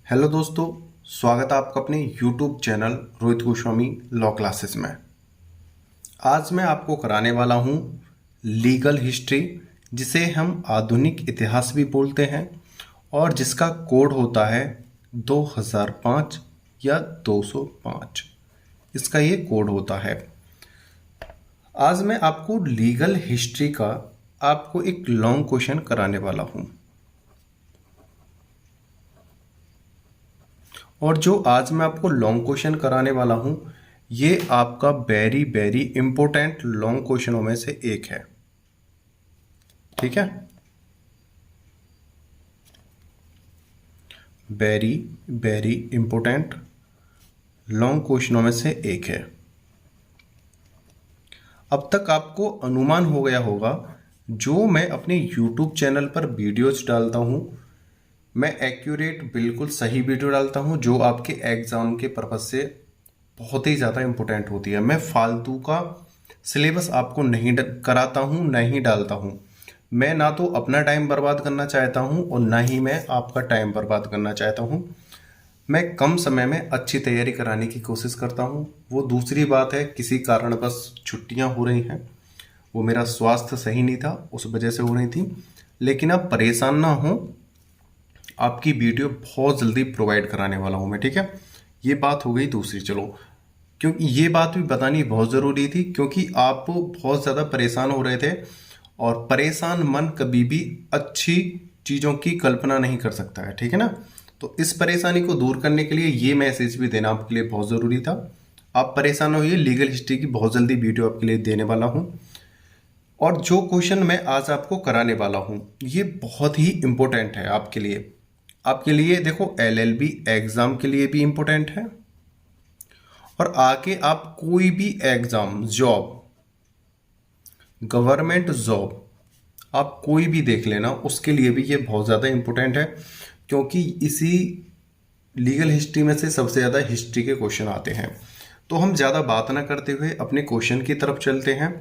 Hello दोस्तों, स्वागत है आपका अपने YouTube channel Rohit Goswami law classes में। आज मैं आपको कराने वाला हूँ लीगल हिस्ट्री, जिसे हम आधुनिक इतिहास भी बोलते हैं और जिसका कोड होता है 2005 या 205। इसका ये कोड होता है। आज मैं आपको लीगल हिस्ट्री का आपको एक लॉन्ग क्वेश्चन कराने वाला हूँ। और जो आज मैं आपको लॉन्ग क्वेश्चन कराने वाला हूं, ये आपका वेरी वेरी इंपॉर्टेंट लॉन्ग क्वेश्चनों में से एक है। ठीक है, वेरी वेरी इंपॉर्टेंट लॉन्ग क्वेश्चनों में से एक है। अब तक आपको अनुमान हो गया होगा, जो मैं अपने YouTube चैनल पर वीडियोज डालता हूं, मैं एक्यूरेट बिल्कुल सही वीडियो डालता हूं जो आपके एग्जाम के पर्पज से बहुत ही ज़्यादा इंपॉर्टेंट होती है। मैं फालतू का सिलेबस आपको नहीं कराता हूं, नहीं डालता हूं। मैं ना तो अपना टाइम बर्बाद करना चाहता हूं और ना ही मैं आपका टाइम बर्बाद करना चाहता हूं। मैं कम समय में अच्छी तैयारी कराने की कोशिश करता हूं। वो दूसरी बात है, किसी कारण बस छुट्टियां हो रही हैं, वो मेरा स्वास्थ्य सही नहीं था, उस वजह से हो रही थी। लेकिन आप परेशान ना हो, आपकी वीडियो बहुत जल्दी प्रोवाइड कराने वाला हूं मैं। ठीक है, ये बात हो गई दूसरी। चलो, क्योंकि ये बात भी बतानी बहुत ज़रूरी थी, क्योंकि आप बहुत ज़्यादा परेशान हो रहे थे और परेशान मन कभी भी अच्छी चीज़ों की कल्पना नहीं कर सकता है। ठीक है ना, तो इस परेशानी को दूर करने के लिए ये मैसेज भी देना आपके लिए बहुत ज़रूरी था। आप परेशान न होइए, लीगल हिस्ट्री की बहुत जल्दी वीडियो आपके लिए देने वाला हूँ। और जो क्वेश्चन मैं आज आपको कराने वाला हूँ, ये बहुत ही इम्पोर्टेंट है आपके लिए। आपके लिए देखो, LLB एग्ज़ाम के लिए भी इम्पोर्टेंट है, और आगे आप कोई भी एग्ज़ाम, जॉब, गवर्नमेंट जॉब आप कोई भी देख लेना, उसके लिए भी ये बहुत ज़्यादा इम्पोर्टेंट है। क्योंकि इसी लीगल हिस्ट्री में से सबसे ज़्यादा हिस्ट्री के क्वेश्चन आते हैं। तो हम ज़्यादा बात ना करते हुए अपने क्वेश्चन की तरफ चलते हैं।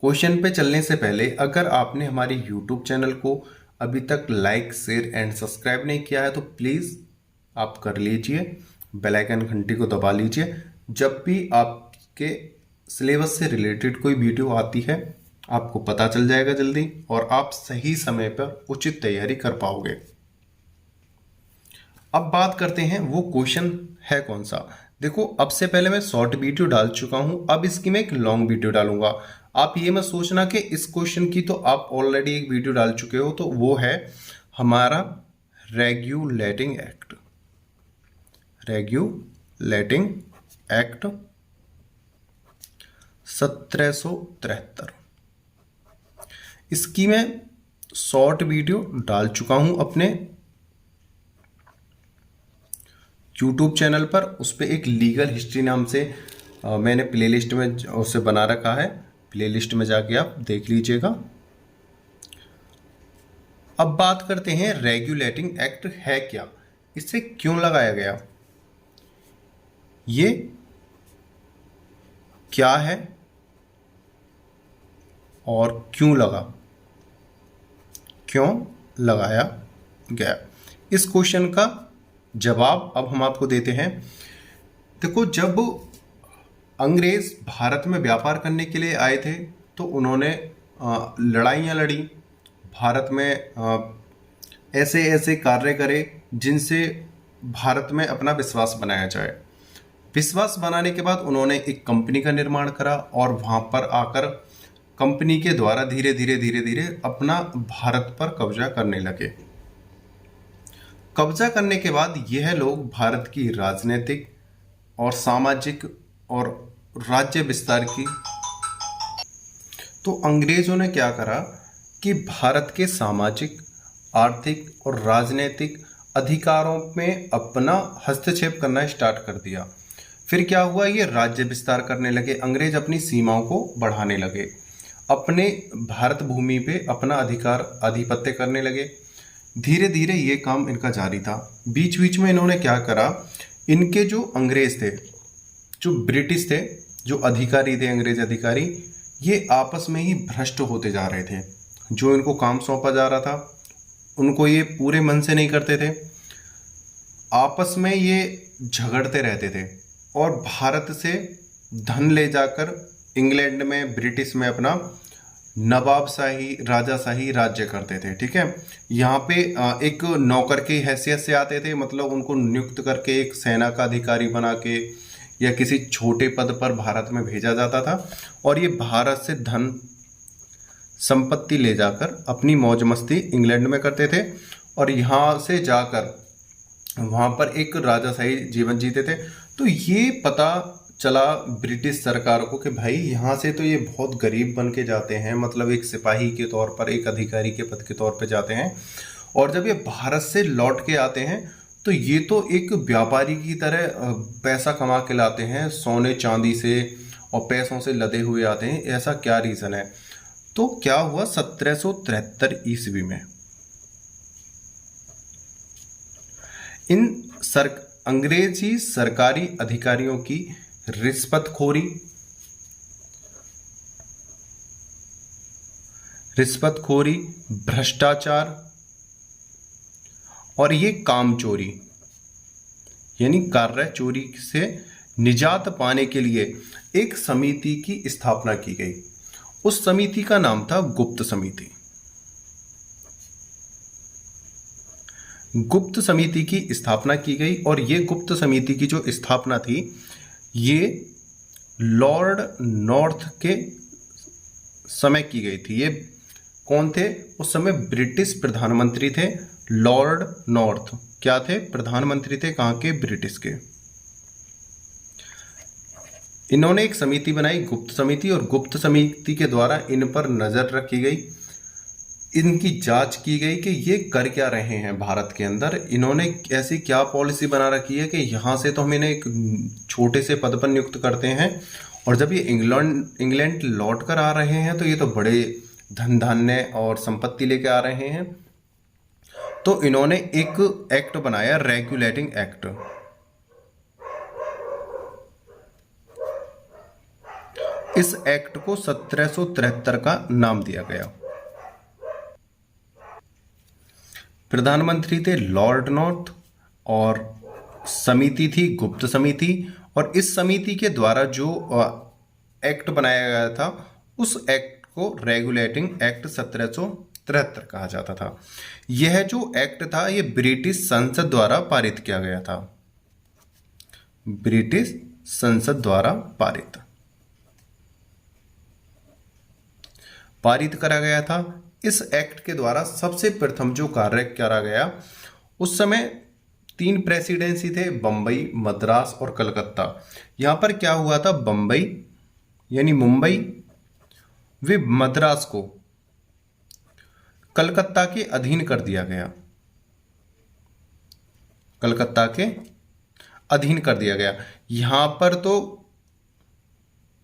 क्वेश्चन पे चलने से पहले, अगर आपने हमारे YouTube चैनल को अभी तक लाइक, शेयर एंड सब्सक्राइब नहीं किया है तो प्लीज़ आप कर लीजिए। बेल आइकन घंटी को दबा लीजिए। जब भी आपके सिलेबस से रिलेटेड कोई वीडियो आती है, आपको पता चल जाएगा जल्दी, और आप सही समय पर उचित तैयारी कर पाओगे। अब बात करते हैं वो क्वेश्चन है कौन सा। देखो, अब से पहले मैं शॉर्ट वीडियो डाल चुका हूं, अब इसकी मैं एक लॉन्ग वीडियो डालूंगा। आप ये मत सोचना कि इस क्वेश्चन की तो आप ऑलरेडी एक वीडियो डाल चुके हो, तो वो है हमारा रेगुलेटिंग एक्ट, रेगुलेटिंग एक्ट 1773। इसकी मैं शॉर्ट वीडियो डाल चुका हूं अपने YouTube चैनल पर। उस पर एक लीगल हिस्ट्री नाम से मैंने प्लेलिस्ट में उसे बना रखा है। प्लेलिस्ट में जाके आप देख लीजिएगा। अब बात करते हैं रेगुलेटिंग एक्ट है क्या, इसे क्यों लगाया गया, ये क्या है और क्यों लगा, क्यों लगाया गया। इस क्वेश्चन का जवाब अब हम आपको देते हैं। देखो, जब अंग्रेज भारत में व्यापार करने के लिए आए थे, तो उन्होंने लड़ाइयाँ लड़ी, भारत में ऐसे ऐसे कार्य करे जिनसे भारत में अपना विश्वास बनाया जाए। विश्वास बनाने के बाद उन्होंने एक कंपनी का निर्माण करा, और वहाँ पर आकर कंपनी के द्वारा धीरे धीरे धीरे धीरे अपना भारत पर कब्जा करने लगे। कब्जा करने के बाद यह लोग भारत की राजनीतिक और सामाजिक और राज्य विस्तार की, तो अंग्रेजों ने क्या करा कि भारत के सामाजिक, आर्थिक और राजनीतिक अधिकारों में अपना हस्तक्षेप करना स्टार्ट कर दिया। फिर क्या हुआ, ये राज्य विस्तार करने लगे। अंग्रेज अपनी सीमाओं को बढ़ाने लगे, अपने भारत भूमि पे अपना अधिकार, आधिपत्य करने लगे। धीरे धीरे ये काम इनका जारी था। बीच बीच में इन्होंने क्या करा, इनके जो अंग्रेज थे, जो ब्रिटिश थे, जो अधिकारी थे, अंग्रेज अधिकारी, ये आपस में ही भ्रष्ट होते जा रहे थे। जो इनको काम सौंपा जा रहा था, उनको ये पूरे मन से नहीं करते थे। आपस में ये झगड़ते रहते थे और भारत से धन ले जाकर इंग्लैंड में, ब्रिटिश में अपना नवाबशाही, राजाशाही राज्य करते थे। ठीक है, यहाँ पे एक नौकर की हैसियत से आते थे, मतलब उनको नियुक्त करके एक सेना का अधिकारी बना के या किसी छोटे पद पर भारत में भेजा जाता था और ये भारत से धन संपत्ति ले जाकर अपनी मौज मस्ती इंग्लैंड में करते थे और यहाँ से जाकर वहाँ पर एक राजाशाही जीवन जीते थे। तो ये पता चला ब्रिटिश सरकार को कि भाई यहाँ से तो ये बहुत गरीब बन के जाते हैं, मतलब एक सिपाही के तौर पर, एक अधिकारी के पद के तौर पे जाते हैं, और जब ये भारत से लौट के आते हैं तो ये तो एक व्यापारी की तरह पैसा कमा के लाते हैं, सोने चांदी से और पैसों से लदे हुए आते हैं। ऐसा क्या रीज़न है? तो क्या हुआ 1773 ईस्वी में इन अंग्रेजी सरकारी अधिकारियों की रिश्वतखोरी, भ्रष्टाचार और ये कामचोरी यानी कार्य चोरी से निजात पाने के लिए एक समिति की स्थापना की गई। उस समिति का नाम था गुप्त समिति। गुप्त समिति की स्थापना की गई और ये गुप्त समिति की जो स्थापना थी ये लॉर्ड नॉर्थ के समय की गई थी। ये कौन थे? उस समय ब्रिटिश प्रधानमंत्री थे लॉर्ड नॉर्थ। क्या थे? प्रधानमंत्री थे। कहाँ के? ब्रिटिश के। इन्होंने एक समिति बनाई, गुप्त समिति, और गुप्त समिति के द्वारा इन पर नजर रखी गई, इनकी जांच की गई कि ये कर क्या रहे हैं भारत के अंदर, इन्होंने ऐसी क्या पॉलिसी बना रखी है कि यहाँ से तो हम इन्हें एक छोटे से पद पर नियुक्त करते हैं और जब ये इंग्लैंड लौट कर आ रहे हैं तो ये तो बड़े धन धान्य और संपत्ति लेके आ रहे हैं। तो इन्होंने एक एक्ट बनाया, रेगुलेटिंग एक्ट। इस एक्ट को 1773 का नाम दिया गया। प्रधानमंत्री थे लॉर्ड नॉर्थ और समिति थी गुप्त समिति, और इस समिति के द्वारा जो एक्ट बनाया गया था उस एक्ट को रेगुलेटिंग एक्ट 1773 कहा जाता था। यह जो एक्ट था ये ब्रिटिश संसद द्वारा पारित किया गया था। ब्रिटिश संसद द्वारा पारित करा गया था। इस एक्ट के द्वारा सबसे प्रथम जो कार्य करा गया, उस समय 3 प्रेसिडेंसी थे, बंबई, मद्रास और कलकत्ता। यहां पर क्या हुआ था? बंबई यानी मुंबई व मद्रास को कलकत्ता के अधीन कर दिया गया। कलकत्ता के अधीन कर दिया गया। यहां पर तो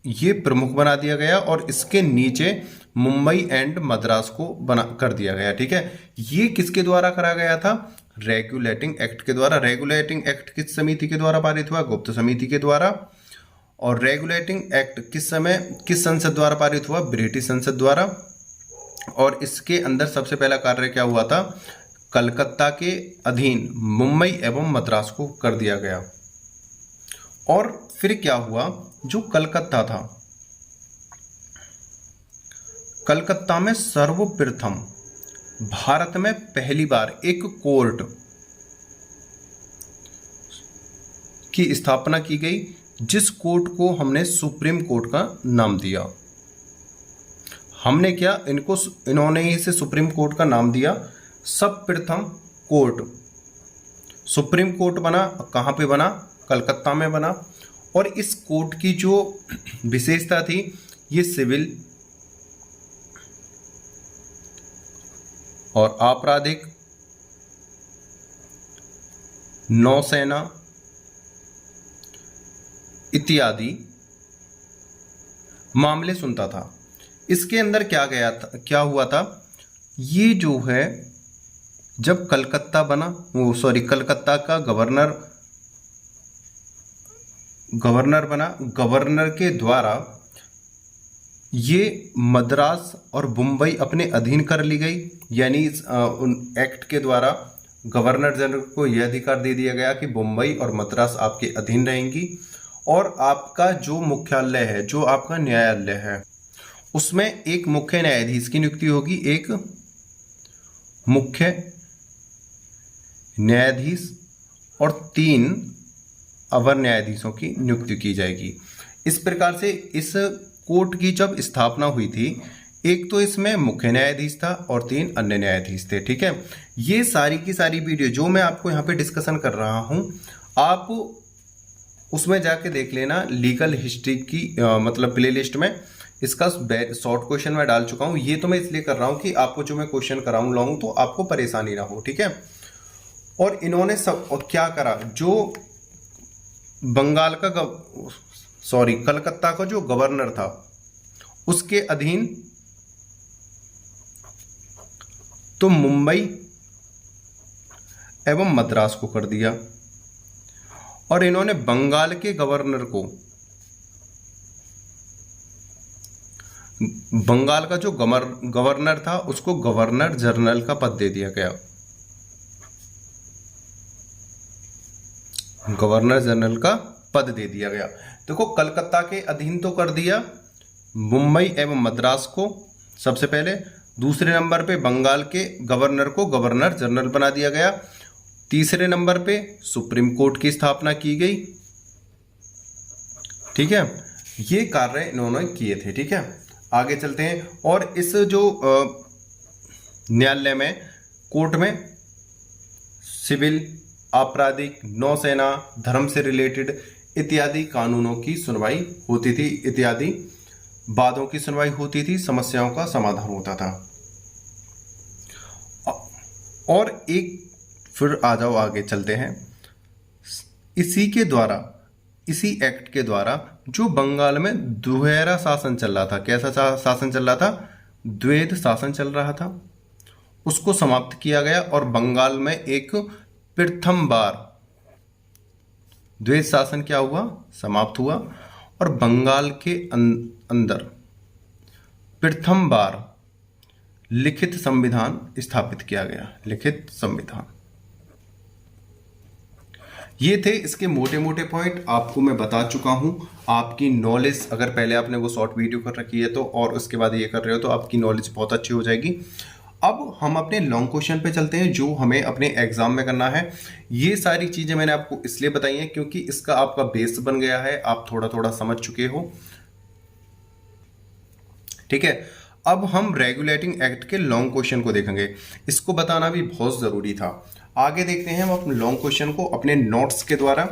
ये प्रमुख बना दिया गया और इसके नीचे मुंबई एंड मद्रास को बना कर दिया गया। ठीक है, ये किसके द्वारा करा गया था? रेगुलेटिंग एक्ट के द्वारा। रेगुलेटिंग एक्ट किस समिति के द्वारा पारित हुआ? गुप्त समिति के द्वारा। और रेगुलेटिंग एक्ट किस संसद द्वारा पारित हुआ? ब्रिटिश संसद द्वारा। और इसके अंदर सबसे पहला कार्य क्या हुआ था? कलकत्ता के अधीन मुंबई एवं मद्रास को कर दिया गया। और फिर क्या हुआ? जो कलकत्ता था, कलकत्ता में सर्वप्रथम भारत में पहली बार एक कोर्ट की स्थापना की गई, जिस कोर्ट को हमने सुप्रीम कोर्ट का नाम दिया। हमने क्या इन्होंने ही इसे सुप्रीम कोर्ट का नाम दिया। सब प्रथम कोर्ट सुप्रीम कोर्ट बना। कहाँ पे बना? कलकत्ता में बना। और इस कोर्ट की जो विशेषता थी, ये सिविल और आपराधिक, नौसेना इत्यादि मामले सुनता था। इसके अंदर क्या हुआ था? ये जो है, जब कलकत्ता बना, कलकत्ता का गवर्नर बना, गवर्नर के द्वारा ये मद्रास और मुंबई अपने अधीन कर ली गई। यानी उन एक्ट के द्वारा गवर्नर जनरल को यह अधिकार दे दिया गया कि मुंबई और मद्रास आपके अधीन रहेंगी और आपका जो मुख्यालय है, जो आपका न्यायालय है, उसमें एक मुख्य न्यायाधीश की नियुक्ति होगी, एक मुख्य न्यायाधीश और 3 अवर न्यायाधीशों की नियुक्ति की जाएगी। इस प्रकार से इस कोर्ट की जब स्थापना हुई थी, एक तो इसमें मुख्य न्यायाधीश था और 3 अन्य न्यायाधीश थे। ठीक है, ये सारी की सारी वीडियो जो मैं आपको यहाँ पे डिस्कशन कर रहा हूँ, आप उसमें जाके देख लेना लीगल हिस्ट्री की मतलब प्लेलिस्ट में। इसका शॉर्ट क्वेश्चन मैं डाल चुका हूँ। ये तो मैं इसलिए कर रहा हूँ कि आपको जो मैं क्वेश्चन कराऊँ लाऊँ तो आपको परेशानी ना हो। ठीक है, और इन्होंने सब और क्या करा, जो बंगाल का कलकत्ता का जो गवर्नर था उसके अधीन तो मुंबई एवं मद्रास को कर दिया, और इन्होंने बंगाल के गवर्नर को, बंगाल का जो गवर्नर था उसको गवर्नर जनरल का पद दे दिया गया। गवर्नर जनरल का पद दे दिया गया। देखो, कलकत्ता के अधीन तो कर दिया मुंबई एवं मद्रास को सबसे पहले, दूसरे नंबर पे बंगाल के गवर्नर को गवर्नर जनरल बना दिया गया, तीसरे नंबर पे सुप्रीम कोर्ट की स्थापना की गई। ठीक है, ये कार्य इन्होंने किए थे। ठीक है, आगे चलते हैं। और इस जो न्यायालय में, कोर्ट में सिविल, आपराधिक, नौसेना, धर्म से रिलेटेड इत्यादि कानूनों की सुनवाई होती थी, इत्यादि वादों की सुनवाई होती थी, समस्याओं का समाधान होता था। और एक फिर आ जाओ, आगे चलते हैं। इसी के द्वारा, इसी एक्ट के द्वारा जो बंगाल में द्वैध शासन चल रहा था, कैसा शासन चल रहा था, द्वैध शासन चल रहा था, उसको समाप्त किया गया और बंगाल में एक प्रथम बार द्वैध शासन क्या हुआ, समाप्त हुआ, और बंगाल के अंदर प्रथम बार लिखित संविधान स्थापित किया गया। लिखित संविधान, ये थे इसके मोटे मोटे पॉइंट, आपको मैं बता चुका हूं। आपकी नॉलेज, अगर पहले आपने वो शॉर्ट वीडियो कर रखी है तो, और उसके बाद ये कर रहे हो तो आपकी नॉलेज बहुत अच्छी हो जाएगी। अब हम अपने लॉन्ग क्वेश्चन पे चलते हैं जो हमें अपने एग्जाम में करना है। ये सारी चीजें मैंने आपको इसलिए बताई हैं क्योंकि इसका आपका बेस बन गया है, आप थोड़ा थोड़ा समझ चुके हो। ठीक है, अब हम रेगुलेटिंग एक्ट के लॉन्ग क्वेश्चन को देखेंगे, इसको बताना भी बहुत जरूरी था। आगे देखते हैं हम अपने लॉन्ग क्वेश्चन को अपने नोट्स के द्वारा।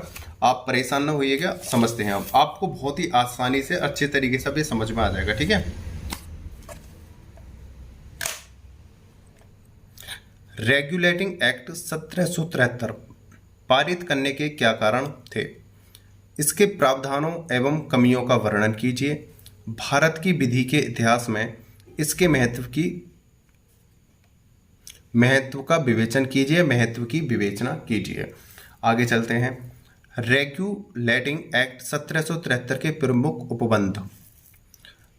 आप परेशान ना होइएगा, समझते हैं। अब आपको बहुत ही आसानी से अच्छे तरीके से भी समझ में आ जाएगा। ठीक है, रेगुलेटिंग एक्ट 1773 पारित करने के क्या कारण थे? इसके प्रावधानों एवं कमियों का वर्णन कीजिए। भारत की विधि के इतिहास में इसके महत्व का विवेचन कीजिए, महत्व की विवेचना कीजिए। आगे चलते हैं। रेगुलेटिंग एक्ट 1773 के प्रमुख उपबंध।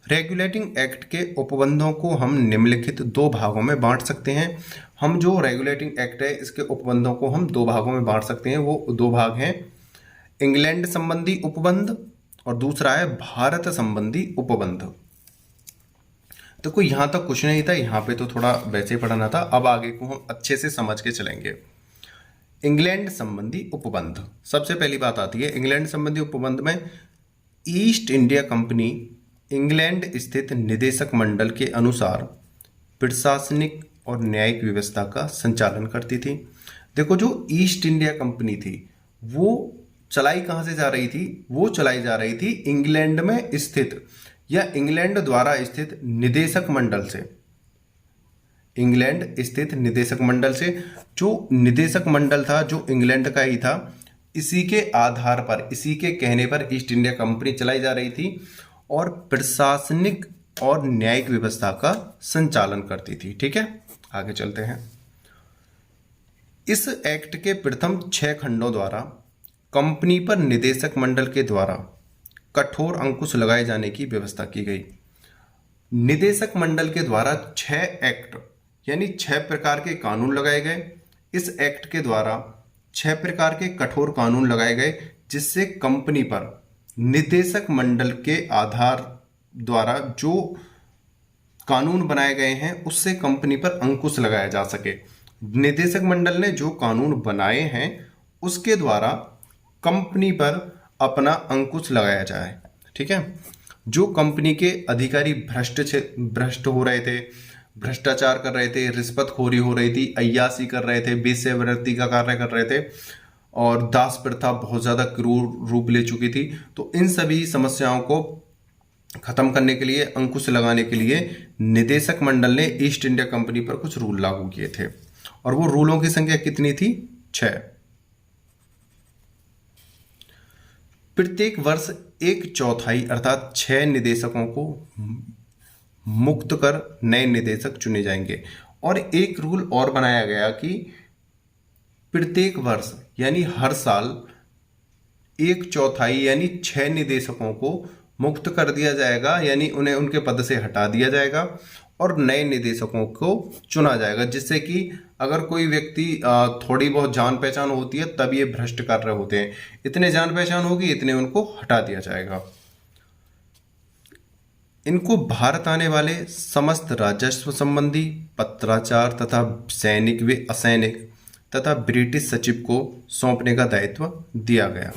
रेगुलेटिंग एक्ट के उपबंधों को हम निम्नलिखित 2 भागों में बांट सकते हैं। हम जो रेगुलेटिंग एक्ट है इसके उपबंधों को हम 2 भागों में बांट सकते हैं। वो 2 भाग हैं, इंग्लैंड संबंधी उपबंध और दूसरा है भारत संबंधी उपबंध। तो कोई यहां तक कुछ नहीं था, यहां पे तो थोड़ा वैसे ही पढ़ना था। अब आगे को हम अच्छे से समझ के चलेंगे। इंग्लैंड संबंधी उपबंध, सबसे पहली बात आती है इंग्लैंड संबंधी उपबंध में ईस्ट इंडिया कंपनी इंग्लैंड स्थित निदेशक मंडल के अनुसार प्रशासनिक और न्यायिक व्यवस्था का संचालन करती थी। देखो, जो ईस्ट इंडिया कंपनी थी वो चलाई कहाँ से जा रही थी? वो चलाई जा रही थी इंग्लैंड में स्थित या इंग्लैंड द्वारा स्थित निदेशक मंडल से। इंग्लैंड स्थित निदेशक मंडल से, जो निदेशक मंडल था जो इंग्लैंड का ही था, इसी के आधार पर, इसी के कहने पर ईस्ट इंडिया कंपनी चलाई जा रही थी और प्रशासनिक और न्यायिक व्यवस्था का संचालन करती थी। ठीक है, आगे चलते हैं। इस एक्ट के प्रथम 6 खंडों द्वारा कंपनी पर निदेशक मंडल के द्वारा कठोर अंकुश लगाए जाने की व्यवस्था की गई। निदेशक मंडल के द्वारा 6 एक्ट यानी 6 प्रकार के कानून लगाए गए। इस एक्ट के द्वारा 6 प्रकार के कठोर कानून लगाए गए, जिससे कंपनी पर निदेशक मंडल के आधार द्वारा जो कानून बनाए गए हैं उससे कंपनी पर अंकुश लगाया जा सके। निदेशक मंडल ने जो कानून बनाए हैं उसके द्वारा कंपनी पर अपना अंकुश लगाया जाए। ठीक है। जो कंपनी के अधिकारी भ्रष्ट हो रहे थे, भ्रष्टाचार कर रहे थे, रिश्वतखोरी हो रही थी, अय्याशी कर रहे थे, वेश्यावृत्ति का कार्य कर रहे थे और दास प्रथा बहुत ज़्यादा क्रूर रूप ले चुकी थी, तो इन सभी समस्याओं को खत्म करने के लिए, अंकुश लगाने के लिए निदेशक मंडल ने ईस्ट इंडिया कंपनी पर कुछ रूल लागू किए थे और वो रूलों की संख्या कितनी थी? 6। प्रत्येक वर्ष 1/4 अर्थात 6 निदेशकों को मुक्त कर नए निदेशक चुने जाएंगे। और एक रूल और बनाया गया कि प्रत्येक वर्ष यानी हर साल 1/4 यानी 6 निदेशकों को मुक्त कर दिया जाएगा, यानी उन्हें उनके पद से हटा दिया जाएगा और नए निदेशकों को चुना जाएगा, जिससे कि अगर कोई व्यक्ति थोड़ी बहुत जान पहचान होती है तब ये भ्रष्ट कार्य होते हैं, इतने जान पहचान होगी इतने उनको हटा दिया जाएगा। इनको भारत आने वाले समस्त राजस्व संबंधी पत्राचार तथा सैनिक व असैनिक तथा ब्रिटिश सचिव को सौंपने का दायित्व दिया गया।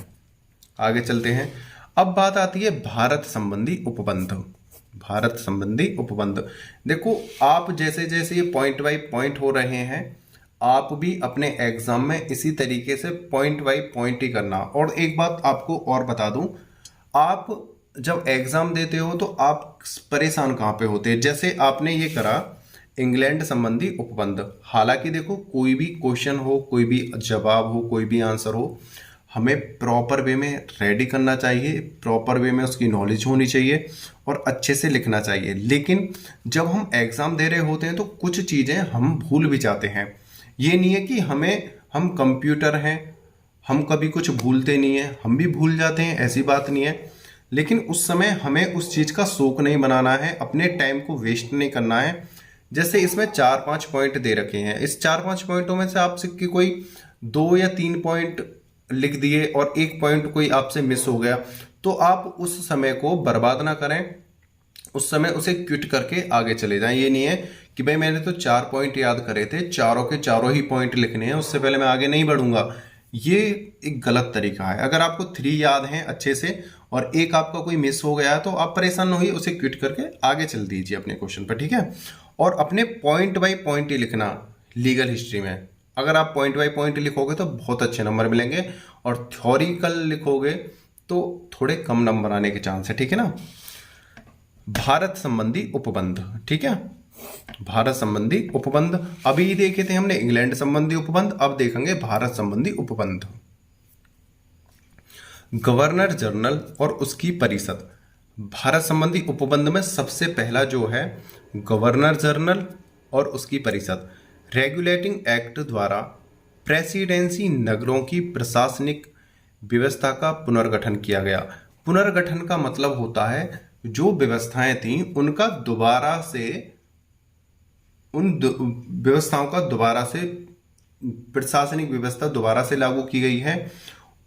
आगे चलते हैं। अब बात आती है भारत संबंधी उपबंध। भारत संबंधी उपबंध, देखो आप जैसे जैसे ये पॉइंट बाई पॉइंट हो रहे हैं, आप भी अपने एग्जाम में इसी तरीके से पॉइंट बाई पॉइंट ही करना। और एक बात आपको और बता दूं, आप जब एग्जाम देते हो तो आप परेशान कहाँ पे होते हैं। जैसे आपने ये करा इंग्लैंड संबंधी उपबंध, हालांकि देखो कोई भी क्वेश्चन हो, कोई भी जवाब हो, कोई भी आंसर हो, हमें प्रॉपर वे में रेडी करना चाहिए, प्रॉपर वे में उसकी नॉलेज होनी चाहिए और अच्छे से लिखना चाहिए। लेकिन जब हम एग्जाम दे रहे होते हैं तो कुछ चीज़ें हम भूल भी जाते हैं। ये नहीं है कि हम कंप्यूटर हैं, हम कभी कुछ भूलते नहीं हैं, हम भी भूल जाते हैं, ऐसी बात नहीं है। लेकिन उस समय हमें उस चीज़ का शौक नहीं बनाना है, अपने टाइम को वेस्ट नहीं करना है। जैसे इसमें 4-5 पॉइंट दे रखे हैं, इस 4-5 पॉइंटों में से आपसे कोई 2 या 3 पॉइंट लिख दिए और 1 पॉइंट कोई आपसे मिस हो गया, तो आप उस समय को बर्बाद ना करें, उस समय उसे क्विट करके आगे चले जाएं। ये नहीं है कि भाई मैंने तो 4 पॉइंट याद करे थे, चारों के चारों ही पॉइंट लिखने हैं, उससे पहले मैं आगे नहीं बढ़ूंगा। ये एक गलत तरीका है। अगर आपको 3 याद हैं अच्छे से और एक आपका कोई मिस हो गया है तो आप परेशान न होइए, उसे क्विट करके आगे चल दीजिए अपने क्वेश्चन पर। ठीक है। और अपने पॉइंट बाय पॉइंट ही लिखना लीगल हिस्ट्री में। अगर आप पॉइंट बाय पॉइंट लिखोगे तो बहुत अच्छे नंबर मिलेंगे और थ्योरिकल लिखोगे तो थोड़े कम नंबर आने के चांस है। ठीक है ना। भारत संबंधी उपबंध, ठीक है, भारत संबंधी उपबंध। अभी देखे थे हमने इंग्लैंड संबंधी उपबंध, अब देखेंगे भारत संबंधी उपबंध। गवर्नर जनरल और उसकी परिषद। भारत संबंधी उपबंध में सबसे पहला जो है गवर्नर जनरल और उसकी परिषद। रेगुलेटिंग एक्ट द्वारा प्रेसिडेंसी नगरों की प्रशासनिक व्यवस्था का पुनर्गठन किया गया। पुनर्गठन का मतलब होता है जो व्यवस्थाएं थीं उनका दोबारा से, उन व्यवस्थाओं का दोबारा से, प्रशासनिक व्यवस्था दोबारा से लागू की गई है।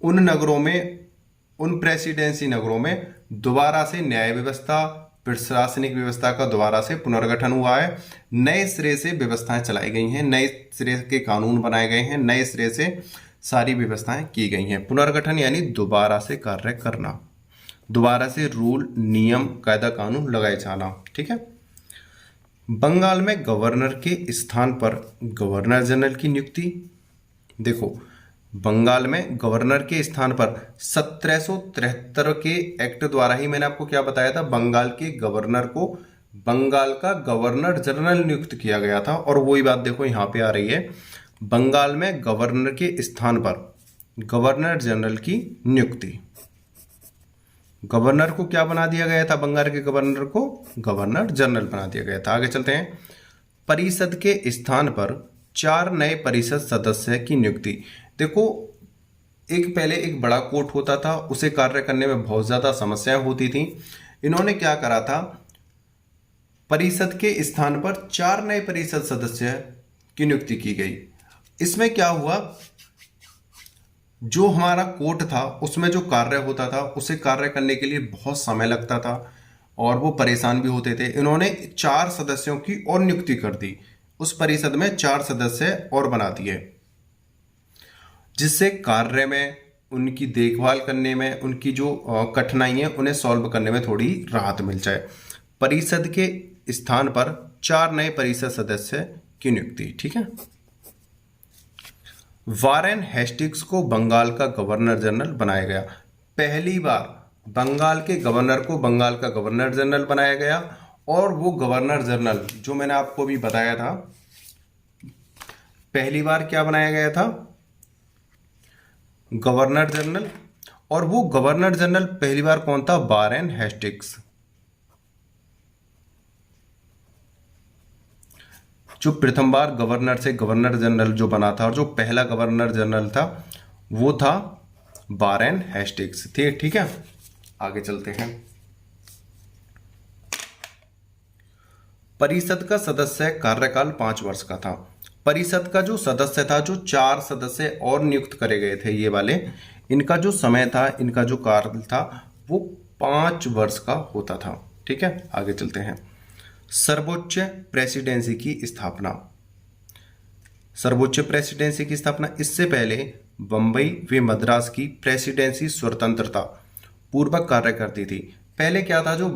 उन नगरों में, उन प्रेसिडेंसी नगरों में दोबारा से न्याय व्यवस्था, प्रशासनिक व्यवस्था का दोबारा से पुनर्गठन हुआ है। नए सिरे से व्यवस्थाएं चलाई गई हैं, नए सिरे के कानून बनाए गए हैं, नए सिरे से सारी व्यवस्थाएं की गई हैं। पुनर्गठन यानी दोबारा से कार्य करना, दोबारा से रूल, नियम, कायदा, कानून लगाए जाना। ठीक है। बंगाल में गवर्नर के स्थान पर गवर्नर जनरल की नियुक्ति। देखो बंगाल में गवर्नर के स्थान पर 1773 के एक्ट द्वारा ही मैंने आपको क्या बताया था, बंगाल के गवर्नर को बंगाल का गवर्नर जनरल नियुक्त किया गया था। और वही बात देखो यहाँ पे आ रही है, बंगाल में गवर्नर के स्थान पर गवर्नर जनरल की नियुक्ति। गवर्नर को क्या बना दिया गया था, बंगाल के गवर्नर को गवर्नर जनरल बना दिया गया था। आगे चलते हैं। परिषद के स्थान पर 4 नए परिषद सदस्य की नियुक्ति। देखो पहले एक बड़ा कोर्ट होता था, उसे कार्य करने में बहुत ज्यादा समस्याएं होती थी। इन्होंने क्या करा था, परिषद के स्थान पर 4 नए परिषद सदस्य की नियुक्ति की गई। इसमें क्या हुआ, जो हमारा कोर्ट था उसमें जो कार्य होता था उसे कार्य करने के लिए बहुत समय लगता था और वो परेशान भी होते थे। इन्होंने 4 सदस्यों की और नियुक्ति कर दी, उस परिषद में 4 सदस्य और बना दिए, जिससे कार्य में, उनकी देखभाल करने में, उनकी जो कठिनाई है उन्हें सॉल्व करने में थोड़ी राहत मिल जाए। परिषद के स्थान पर 4 नए परिषद सदस्य की नियुक्ति। ठीक है। वारेन हेस्टिंग्स को बंगाल का गवर्नर जनरल बनाया गया। पहली बार बंगाल के गवर्नर को बंगाल का गवर्नर जनरल बनाया गया, और वो गवर्नर जनरल जो मैंने आपको भी बताया था, पहली बार क्या बनाया गया था, गवर्नर जनरल। और वो गवर्नर जनरल पहली बार कौन था, वारेन हेस्टिंग्स। जो प्रथम बार गवर्नर से गवर्नर जनरल जो बना था और जो पहला गवर्नर जनरल था वो था वारेन हेस्टिंग्स। ठीक है, आगे चलते हैं। परिषद का सदस्य कार्यकाल 5 वर्ष का था। परिषद का जो सदस्य था, जो 4 सदस्य और नियुक्त करे गए थे ये वाले, इनका जो समय था, इनका जो कार्य था वो 5 वर्ष का होता था। ठीक है, आगे चलते हैं। सर्वोच्च प्रेसिडेंसी की स्थापना। सर्वोच्च प्रेसिडेंसी की स्थापना, इससे पहले बंबई व मद्रास की प्रेसिडेंसी स्वतंत्रता पूर्वक कार्य करती थी। पहले क्या था, जो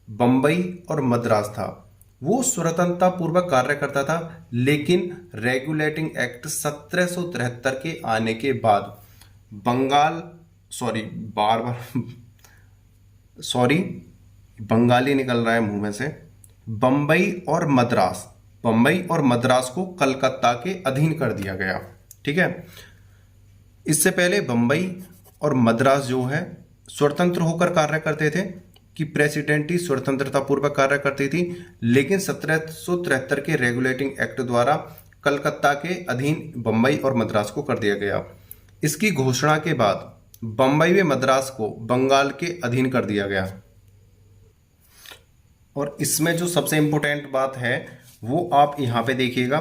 बंबई और मद्रास था वो स्वतंत्रता पूर्वक कार्य करता था, लेकिन रेगुलेटिंग एक्ट 1773 के आने के बाद बंगाली निकल रहा है मुंह में से, बंबई और मद्रास को कलकत्ता के अधीन कर दिया गया। ठीक है, इससे पहले बंबई और मद्रास जो है स्वतंत्र होकर कार्य करते थे, कि प्रेसिडेंटी स्वतंत्रता पूर्वक कार्य करती थी, लेकिन 1773 के रेगुलेटिंग एक्ट द्वारा कलकत्ता के अधीन बंबई और मद्रास को कर दिया गया। इसकी घोषणा के बाद बंबई व मद्रास को बंगाल के अधीन कर दिया गया। और इसमें जो सबसे इंपॉर्टेंट बात है वो आप यहाँ पे देखिएगा,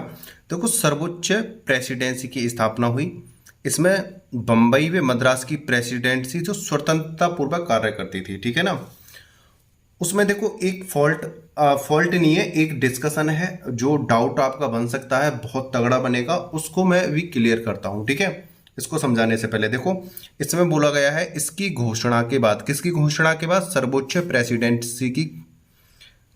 देखो सर्वोच्च प्रेसिडेंसी की स्थापना हुई, इसमें बंबई व मद्रास की प्रेसिडेंसी जो स्वतंत्रता पूर्वक कार्य करती थी। ठीक है ना, उसमें देखो एक फॉल्ट नहीं है, एक डिस्कशन है, जो डाउट आपका बन सकता है बहुत तगड़ा बनेगा, उसको मैं भी क्लियर करता हूं। ठीक है, इसको समझाने से पहले देखो, इसमें बोला गया है इसकी घोषणा के बाद, किसकी घोषणा के बाद, सर्वोच्च प्रेसिडेंसी की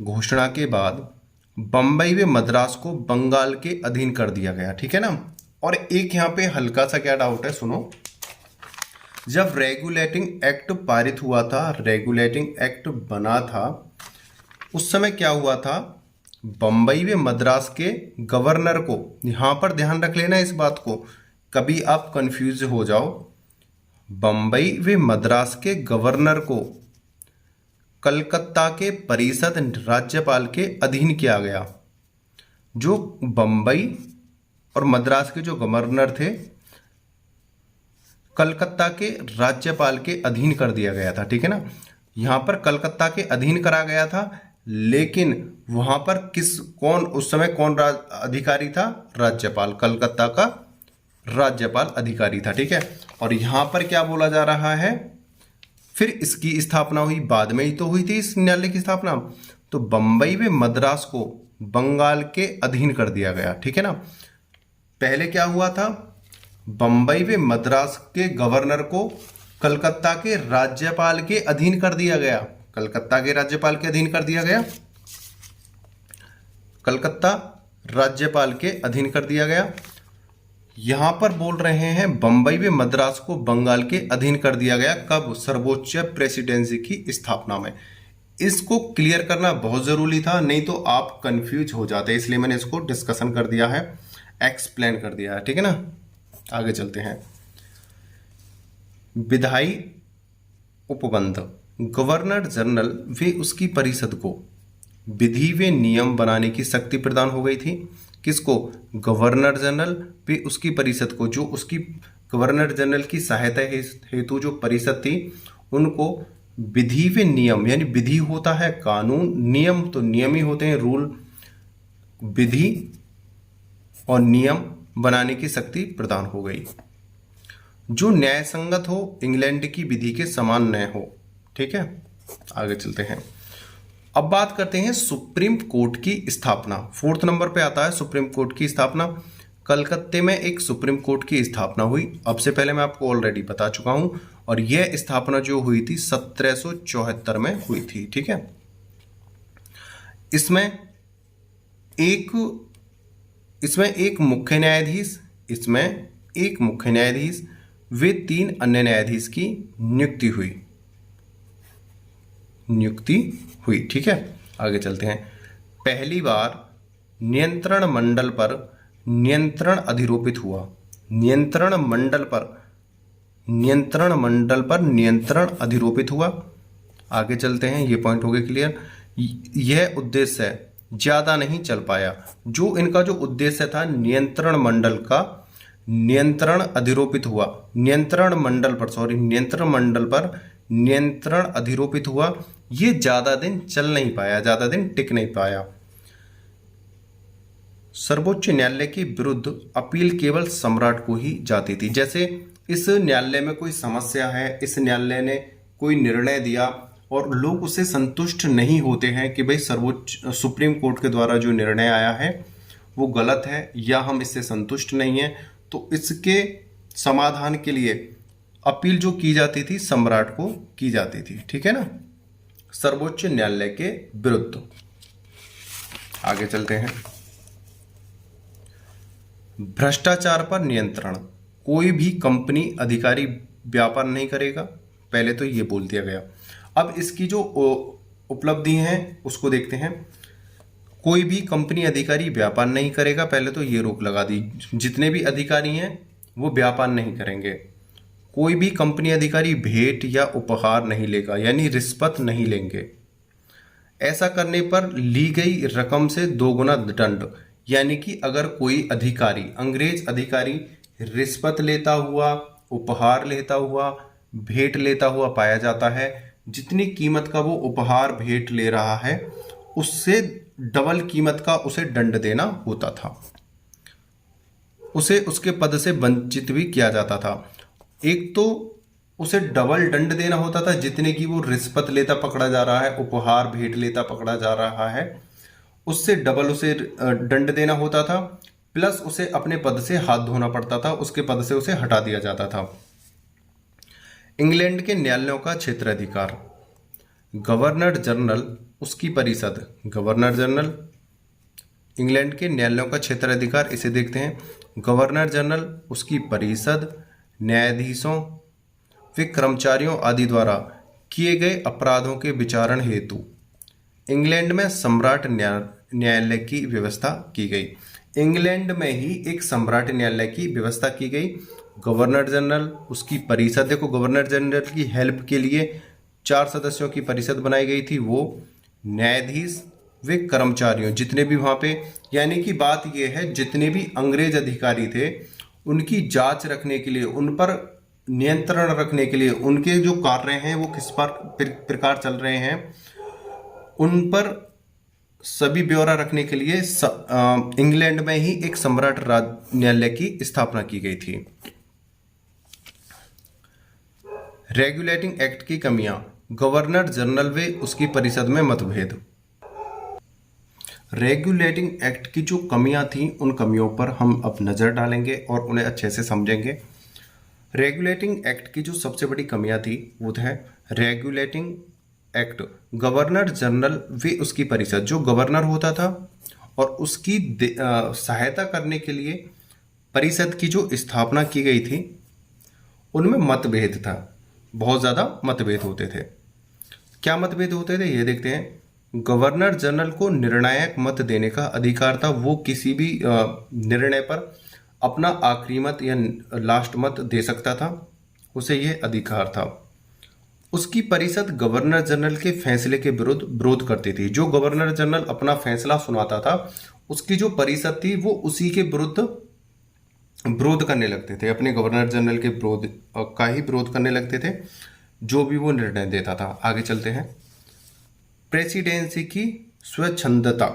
घोषणा के बाद बंबई व मद्रास को बंगाल के अधीन कर दिया गया। ठीक है ना, और एक यहाँ पे हल्का सा क्या डाउट है, सुनो। जब रेगुलेटिंग एक्ट पारित हुआ था, रेगुलेटिंग एक्ट बना था, उस समय क्या हुआ था, बंबई व मद्रास के गवर्नर को, यहां पर ध्यान रख लेना इस बात को, कभी आप कंफ्यूज हो जाओ, बंबई व मद्रास के गवर्नर को कलकत्ता के परिषद राज्यपाल के अधीन किया गया। जो बंबई और मद्रास के जो गवर्नर थे, कलकत्ता के राज्यपाल के अधीन कर दिया गया था। ठीक है ना, यहां पर कलकत्ता के अधीन करा गया था, लेकिन वहां पर उस समय कौन अधिकारी था, राज्यपाल, कलकत्ता का राज्यपाल अधिकारी था। ठीक है, और यहां पर क्या बोला जा रहा है, फिर इसकी स्थापना हुई, बाद में ही तो हुई थी इस न्यायालय की स्थापना, तो बंबई व मद्रास को बंगाल के अधीन कर दिया गया। ठीक है ना, पहले क्या हुआ था, बंबई व मद्रास के गवर्नर को कलकत्ता के राज्यपाल के अधीन कर दिया गया, कलकत्ता के राज्यपाल के अधीन कर दिया गया, कलकत्ता राज्यपाल के अधीन कर दिया गया। यहां पर बोल रहे हैं बंबई व मद्रास को बंगाल के अधीन कर दिया गया, कब, सर्वोच्च प्रेसिडेंसी की स्थापना में। इसको क्लियर करना बहुत जरूरी था, नहीं तो आप कंफ्यूज हो जाते, इसलिए मैंने इसको डिस्कशन कर दिया है, एक्सप्लेन कर दिया है। ठीक है ना, आगे चलते हैं। विधायी उपबंध, गवर्नर जनरल व उसकी परिषद को विधि व नियम बनाने की शक्ति प्रदान हो गई थी। किसको, गवर्नर जनरल व उसकी परिषद को, जो उसकी गवर्नर जनरल की सहायता हेतु जो परिषद थी, उनको विधि व नियम, यानी विधि होता है कानून, नियम तो नियम ही होते हैं, रूल, विधि और नियम बनाने की शक्ति प्रदान हो गई। जो न्याय संगत हो, इंग्लैंड की विधि के समान न हो। ठीक है, आगे चलते हैं। अब बात करते हैं सुप्रीम कोर्ट की स्थापना। 4th नंबर पे आता है सुप्रीम कोर्ट की स्थापना। कलकत्ते में एक सुप्रीम कोर्ट की स्थापना हुई। अब से पहले मैं आपको ऑलरेडी बता चुका हूं, और यह स्थापना जो हुई थी 1774 में हुई थी। ठीक है, इसमें एक मुख्य न्यायाधीश, वे 3 अन्य न्यायाधीश की नियुक्ति हुई। ठीक है, आगे चलते हैं। पहली बार नियंत्रण मंडल पर नियंत्रण अधिरोपित हुआ। नियंत्रण मंडल पर नियंत्रण अधिरोपित हुआ। आगे चलते हैं, ये पॉइंट हो गए क्लियर। यह उद्देश्य ज्यादा नहीं चल पाया। जो इनका जो उद्देश्य था, नियंत्रण मंडल का नियंत्रण अधिरोपित हुआ, नियंत्रण मंडल पर नियंत्रण अधिरोपित हुआ, ये ज्यादा दिन चल नहीं पाया, ज्यादा दिन टिक नहीं पाया। सर्वोच्च न्यायालय के विरुद्ध अपील केवल सम्राट को ही जाती थी। जैसे इस न्यायालय में कोई समस्या है, इस न्यायालय ने कोई निर्णय दिया और लोग उससे संतुष्ट नहीं होते हैं कि भाई सुप्रीम कोर्ट के द्वारा जो निर्णय आया है वो गलत है या हम इससे संतुष्ट नहीं हैं, तो इसके समाधान के लिए अपील जो की जाती थी सम्राट को की जाती थी। ठीक है ना, सर्वोच्च न्यायालय के विरुद्ध। आगे चलते हैं। भ्रष्टाचार पर नियंत्रण। कोई भी कंपनी अधिकारी व्यापार नहीं करेगा, पहले तो ये बोल दिया गया। अब इसकी जो उपलब्धि हैं उसको देखते हैं। कोई भी कंपनी अधिकारी व्यापार नहीं करेगा, पहले तो ये रोक लगा दी, जितने भी अधिकारी हैं वो व्यापार नहीं करेंगे। कोई भी कंपनी अधिकारी भेंट या उपहार नहीं लेगा, यानी रिश्वत नहीं लेंगे। ऐसा करने पर ली गई रकम से 2 गुना दंड, यानी कि अगर कोई अधिकारी, अंग्रेज अधिकारी रिश्वत लेता हुआ, उपहार लेता हुआ, भेंट लेता हुआ पाया जाता है, जितनी कीमत का वो उपहार भेंट ले रहा है उससे डबल कीमत का उसे दंड देना होता था। उसे उसके पद से वंचित भी किया जाता था। एक तो उसे डबल दंड देना होता था, जितने की वो रिश्वत लेता पकड़ा जा रहा है, उपहार भेंट लेता पकड़ा जा रहा है, उससे डबल उसे दंड देना होता था, प्लस उसे अपने पद से हाथ धोना पड़ता था, उसके पद से उसे हटा दिया जाता था। इंग्लैंड के न्यायालयों का क्षेत्राधिकार। गवर्नर जनरल, उसकी परिषद, गवर्नर जनरल। इंग्लैंड के न्यायालयों का क्षेत्राधिकार, इसे देखते हैं। गवर्नर जनरल, उसकी परिषद, न्यायाधीशों व कर्मचारियों आदि द्वारा किए गए अपराधों के विचारण हेतु इंग्लैंड में सम्राट न्यायालय की व्यवस्था की गई। इंग्लैंड में ही एक सम्राट न्यायालय की व्यवस्था की गई। गवर्नर जनरल, उसकी परिषद, देखो गवर्नर जनरल की हेल्प के लिए 4 सदस्यों की परिषद बनाई गई थी, वो न्यायाधीश वे कर्मचारियों, जितने भी वहां पे, यानी कि बात यह है जितने भी अंग्रेज अधिकारी थे उनकी जांच रखने के लिए, उन पर नियंत्रण रखने के लिए, उनके जो कार्य हैं वो किस प्रकार चल रहे हैं, उन पर सभी ब्यौरा रखने के लिए इंग्लैंड में ही एक सम्राट न्यायालय की स्थापना की गई थी। रेगुलेटिंग एक्ट की कमियां। गवर्नर जनरल व उसकी परिषद में मतभेद। रेगुलेटिंग एक्ट की जो कमियां थी उन कमियों पर हम अब नजर डालेंगे और उन्हें अच्छे से समझेंगे। रेगुलेटिंग एक्ट की जो सबसे बड़ी कमियां थी वो है रेगुलेटिंग एक्ट, गवर्नर जनरल व उसकी परिषद, जो गवर्नर होता था और उसकी सहायता करने के लिए परिषद की जो स्थापना की गई थी उनमें मतभेद था, बहुत ज़्यादा मतभेद होते थे। क्या मतभेद होते थे ये देखते हैं। गवर्नर जनरल को निर्णायक मत देने का अधिकार था, वो किसी भी निर्णय पर अपना आखिरी मत या लास्ट मत दे सकता था, उसे यह अधिकार था। उसकी परिषद गवर्नर जनरल के फैसले के विरोध करती थी। जो गवर्नर जनरल अपना फैसला सुनाता था उसकी जो परिषद थी वो उसी के विरोध करने लगते थे, अपने गवर्नर जनरल के विरोध का ही विरोध करने लगते थे जो भी वो निर्णय देता था। आगे चलते हैं। प्रेसिडेंसी की स्वच्छंदता।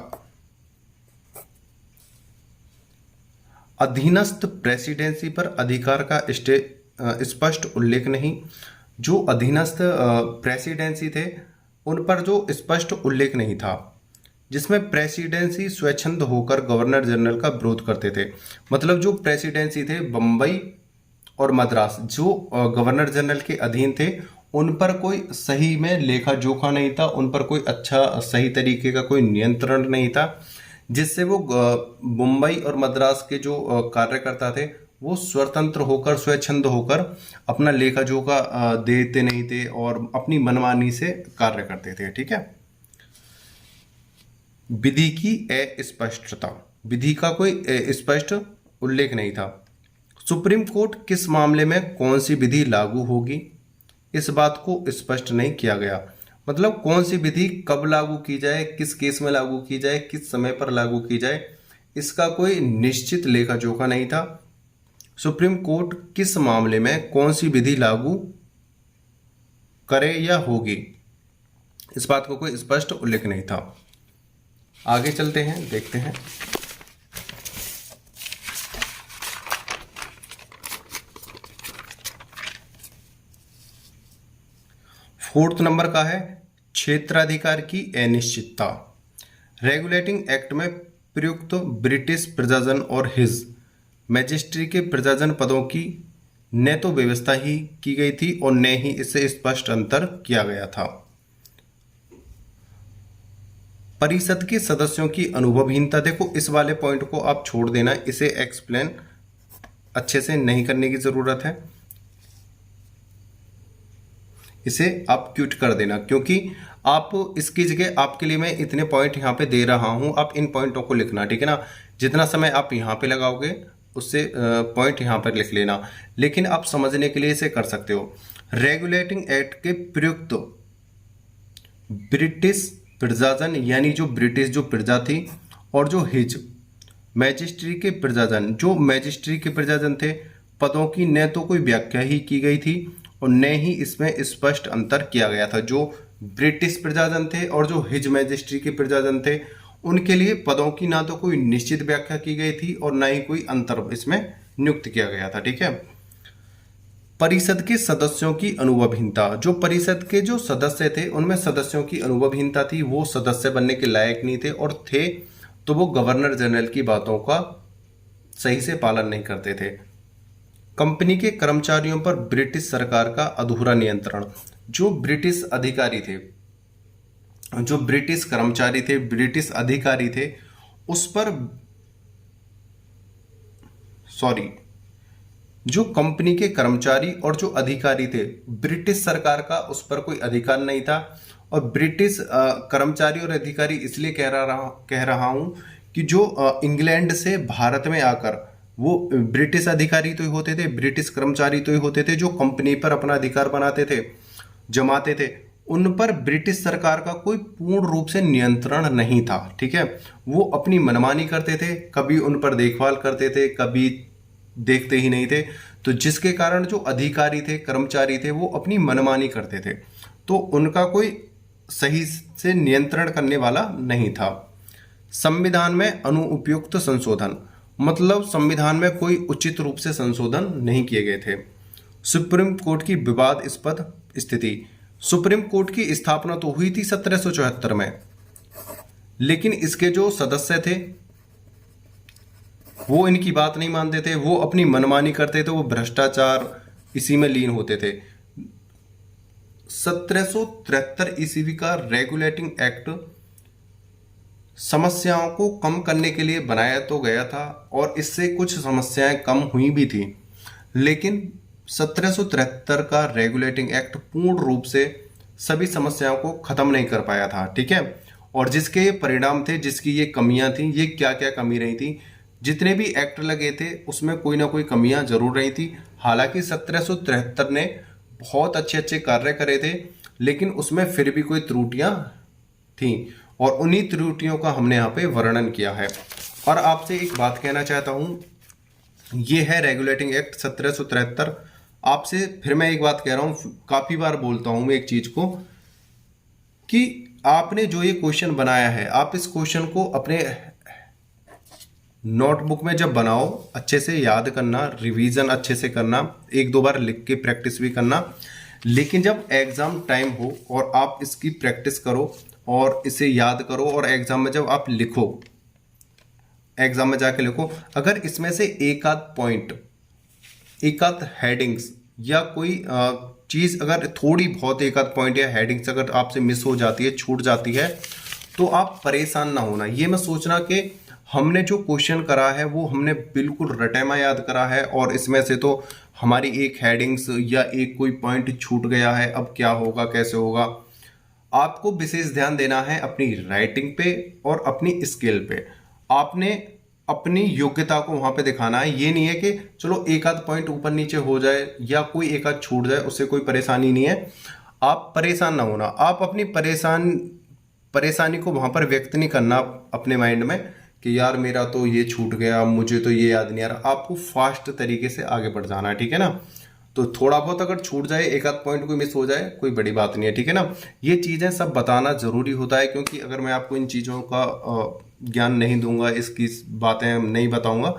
अधीनस्थ प्रेसिडेंसी पर अधिकार का स्पष्ट उल्लेख नहीं। जो अधीनस्थ प्रेसिडेंसी थे उन पर जो स्पष्ट उल्लेख नहीं था, जिसमें प्रेसिडेंसी स्वच्छंद होकर गवर्नर जनरल का विरोध करते थे। मतलब जो प्रेसिडेंसी थे बम्बई और मद्रास, जो गवर्नर जनरल के अधीन थे, उन पर कोई सही में लेखा जोखा नहीं था, उन पर कोई अच्छा सही तरीके का कोई नियंत्रण नहीं था, जिससे वो मुंबई और मद्रास के जो कार्यकर्ता थे वो स्वतंत्र होकर स्वच्छंद होकर अपना लेखा जोखा देते नहीं थे और अपनी मनमानी से कार्य करते थे। ठीक है। विधि की अस्पष्टता, विधि का कोई स्पष्ट उल्लेख नहीं था। सुप्रीम कोर्ट किस मामले में कौन सी विधि लागू होगी, इस बात को स्पष्ट नहीं किया गया। मतलब कौन सी विधि कब लागू की जाए, किस केस में लागू की जाए, किस समय पर लागू की जाए, इसका कोई निश्चित लेखा जोखा नहीं था। सुप्रीम कोर्ट किस मामले में कौन सी विधि लागू करे या होगी, इस बात को कोई स्पष्ट उल्लेख नहीं था। आगे चलते हैं, देखते हैं। फोर्थ नंबर का है क्षेत्राधिकार की अनिश्चितता। रेगुलेटिंग एक्ट में प्रयुक्त ब्रिटिश प्रजाजन और हिज मैजिस्ट्री के प्रजाजन पदों की न तो व्यवस्था ही की गई थी और न ही इससे स्पष्ट अंतर किया गया था। परिषद के सदस्यों की अनुभवहीनता, देखो इस वाले पॉइंट को आप छोड़ देना, इसे एक्सप्लेन अच्छे से नहीं करने की जरूरत है, इसे आप क्यूट कर देना, क्योंकि आप इसकी जगह आपके लिए मैं इतने पॉइंट यहाँ पे दे रहा हूँ, आप इन पॉइंटों को लिखना। ठीक है ना। जितना समय आप यहाँ पे लगाओगे उससे पॉइंट यहाँ पर लिख लेना, लेकिन आप समझने के लिए इसे कर सकते हो। रेगुलेटिंग एक्ट के प्रयुक्त ब्रिटिश प्रजाजन, यानी जो ब्रिटिश जो प्रजा थी, और जो हिज मैजिस्ट्री के प्रजाजन, जो मैजिस्ट्री के प्रजाजन थे, पदों की न तो कोई व्याख्या ही की गई थी और न ही इसमें स्पष्ट अंतर किया गया था। जो ब्रिटिश प्रजाजन थे और जो हिज मैजिस्ट्री के प्रजाजन थे, उनके लिए पदों की ना तो कोई निश्चित व्याख्या की गई थी और ना ही कोई अंतर इसमें नियुक्त किया गया था। ठीक है। परिषद के सदस्यों की अनुभवहीनता, जो परिषद के जो सदस्य थे उनमें सदस्यों की अनुभवहीनता थी, वो सदस्य बनने के लायक नहीं थे, और थे तो वो गवर्नर जनरल की बातों का सही से पालन नहीं करते थे। कंपनी के कर्मचारियों पर ब्रिटिश सरकार का अधूरा नियंत्रण, जो ब्रिटिश अधिकारी थे, जो ब्रिटिश कर्मचारी थे, ब्रिटिश अधिकारी थे, उस पर जो कंपनी के कर्मचारी और जो अधिकारी थे, ब्रिटिश सरकार का उस पर कोई अधिकार नहीं था। और ब्रिटिश कर्मचारी और अधिकारी इसलिए कह रहा हूं कि जो इंग्लैंड से भारत में आकर वो ब्रिटिश अधिकारी तो ही होते थे, ब्रिटिश कर्मचारी तो ही होते थे, जो कंपनी पर अपना अधिकार बनाते थे, जमाते थे, उन पर ब्रिटिश सरकार का कोई पूर्ण रूप से नियंत्रण नहीं था। ठीक है। वो अपनी मनमानी करते थे, कभी उन पर देखभाल करते थे, कभी देखते ही नहीं थे, तो जिसके कारण जो अधिकारी थे, कर्मचारी थे, वो अपनी मनमानी करते थे, तो उनका कोई सही से नियंत्रण करने वाला नहीं था। संविधान में अनुपयुक्त संशोधन, मतलब संविधान में कोई उचित रूप से संशोधन नहीं किए गए थे। सुप्रीम कोर्ट की विवादास्पद स्थिति, सुप्रीम कोर्ट की स्थापना तो हुई थी 1774 में, लेकिन इसके जो सदस्य थे वो इनकी बात नहीं मानते थे, वो अपनी मनमानी करते थे, वो भ्रष्टाचार इसी में लीन होते थे। 1773 ईस्वी का रेगुलेटिंग एक्ट समस्याओं को कम करने के लिए बनाया तो गया था और इससे कुछ समस्याएं कम हुई भी थी, लेकिन 1773 का रेगुलेटिंग एक्ट पूर्ण रूप से सभी समस्याओं को खत्म नहीं कर पाया था। ठीक है। और जिसके ये परिणाम थे, जिसकी ये कमियां थी, ये क्या क्या कमी रही थी, जितने भी एक्ट लगे थे उसमें कोई ना कोई कमियां जरूर रही थी। हालांकि 1773 ने बहुत अच्छे अच्छे कार्य करे थे, लेकिन उसमें फिर भी कोई त्रुटियां थी और उन्हीं त्रुटियों का हमने यहाँ पे वर्णन किया है। और आपसे एक बात कहना चाहता हूँ, ये है रेगुलेटिंग एक्ट 1773। आपसे फिर मैं एक बात कह रहा हूँ, काफ़ी बार बोलता हूँ मैं एक चीज़ को, कि आपने जो ये क्वेश्चन बनाया है, आप इस क्वेश्चन को अपने नोटबुक में जब बनाओ अच्छे से याद करना, रिवीजन अच्छे से करना, एक दो बार लिख के प्रैक्टिस भी करना। लेकिन जब एग्जाम टाइम हो और आप इसकी प्रैक्टिस करो और इसे याद करो और एग्जाम में जब आप लिखो, एग्जाम में जाके लिखो, अगर इसमें से एक आध पॉइंट, एक आध हेडिंग्स या कोई चीज अगर थोड़ी बहुत एक आध पॉइंट या हेडिंग्स अगर आपसे मिस हो जाती है, छूट जाती है, तो आप परेशान ना होना। ये मैं सोचना कि हमने जो क्वेश्चन करा है वो हमने बिल्कुल रटेमा याद करा है और इसमें से तो हमारी एक हेडिंग्स या एक कोई पॉइंट छूट गया है, अब क्या होगा, कैसे होगा। आपको विशेष ध्यान देना है अपनी राइटिंग पे और अपनी स्किल पे। आपने अपनी योग्यता को वहां पे दिखाना है। ये नहीं है कि चलो एक आध पॉइंट ऊपर नीचे हो जाए या कोई एक आध छूट जाए, उससे कोई परेशानी नहीं है। आप परेशान ना होना, आप अपनी परेशानी को वहां पर व्यक्त नहीं करना अपने माइंड में कि यार मेरा तो ये छूट गया, मुझे तो ये याद नहीं आ रहा। आपको फास्ट तरीके से आगे बढ़ जाना है, ठीक है ना। तो थोड़ा बहुत अगर छूट जाए, एक आध पॉइंट कोई मिस हो जाए, कोई बड़ी बात नहीं है, ठीक है ना। ये चीज़ें सब बताना जरूरी होता है, क्योंकि अगर मैं आपको इन चीज़ों का ज्ञान नहीं दूंगा, इसकी बातें नहीं बताऊंगा,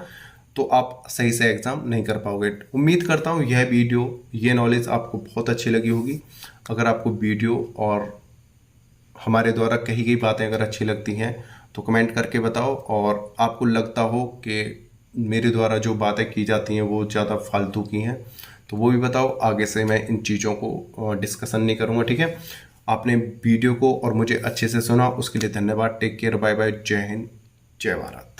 तो आप सही से एग्जाम नहीं कर पाओगे। उम्मीद करता हूँ यह वीडियो, ये नॉलेज आपको बहुत अच्छी लगी होगी। अगर आपको वीडियो और हमारे द्वारा कही गई बातें अगर अच्छी लगती हैं तो कमेंट करके बताओ, और आपको लगता हो कि मेरे द्वारा जो बातें की जाती हैं वो ज़्यादा फालतू की हैं तो वो भी बताओ। आगे से मैं इन चीज़ों को डिस्कशन नहीं करूँगा, ठीक है। आपने वीडियो को और मुझे अच्छे से सुना, उसके लिए धन्यवाद। टेक केयर, बाय बाय, जय हिंद, जय भारत।